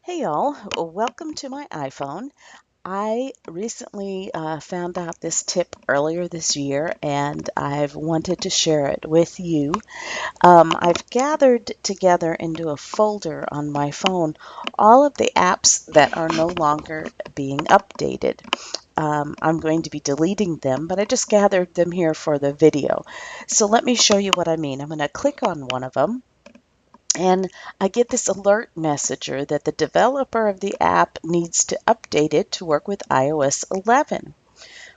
Hey y'all, welcome to my iPhone. I recently found out this tip earlier this year and I've wanted to share it with you. I've gathered together into a folder on my phone all of the apps that are no longer being updated. I'm going to be deleting them, but I just gathered them here for the video. So let me show you what I mean. I'm going to click on one of them. And I get this alert messenger that the developer of the app needs to update it to work with iOS 11.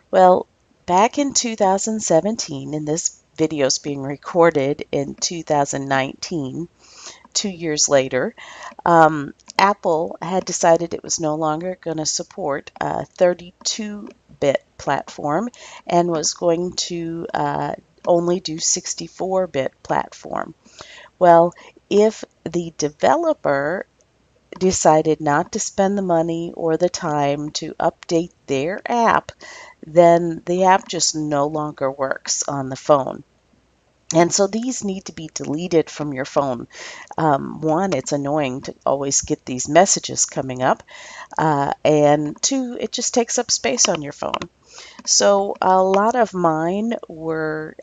Well, back in 2017, and this video is being recorded in 2019, 2 years later, Apple had decided it was no longer going to support a 32-bit platform and was going to only do 64-bit platform. Well, if the developer decided not to spend the money or the time to update their app, then the app just no longer works on the phone. And so these need to be deleted from your phone. One, it's annoying to always get these messages coming up. And two, it just takes up space on your phone. So a lot of mine were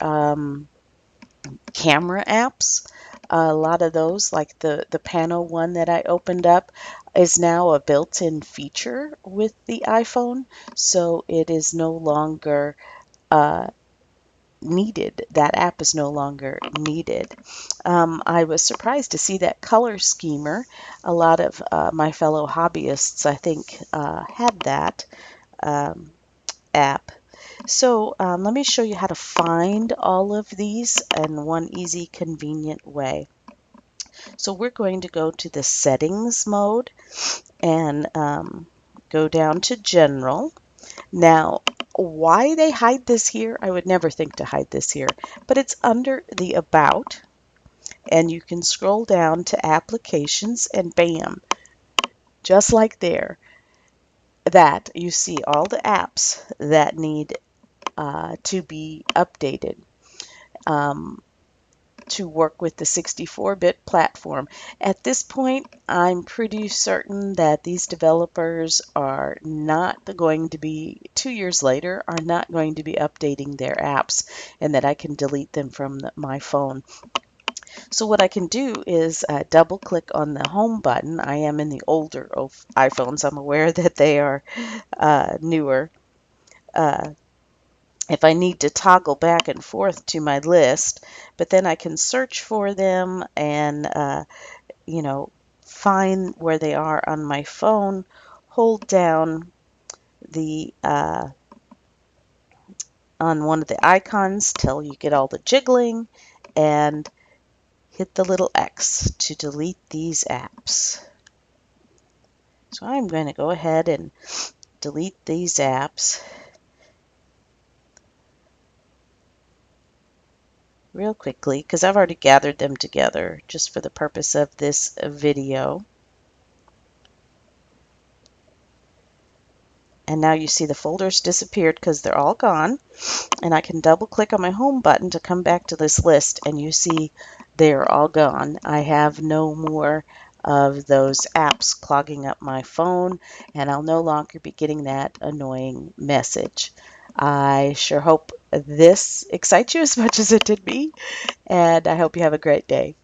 camera apps. A lot of those, like the panel one that I opened up, is now a built-in feature with the iPhone, so it is no longer uh, needed. That app is no longer needed. I was surprised to see that color schemer. A lot of my fellow hobbyists, I think, had that um, app. So let me show you how to find all of these in one easy, convenient way. So we're going to go to the settings mode and go down to general. Now, why they hide this here, I would never think to hide this here, but it's under the about, and you can scroll down to applications and bam, just like there, that you see all the apps that need to be updated. To work with the 64-bit platform. At this point, I'm pretty certain that these developers are not going to be, 2 years later, are not going to be updating their apps and that I can delete them from my phone. So what I can do is double click on the home button. I am in the older iPhones. I'm aware that they are newer. Uh, if I need to toggle back and forth to my list, but then I can search for them and, you know, find where they are on my phone, hold down the, on one of the icons till you get all the jiggling, and hit the little X to delete these apps. So I'm going to go ahead and delete these apps real quickly because I've already gathered them together just for the purpose of this video. And now you see the folders disappeared because they're all gone. And I can double click on my home button to come back to this list and you see they're all gone. I have no more of those apps clogging up my phone and I'll no longer be getting that annoying message. I sure hope this excites you as much as it did me, and I hope you have a great day.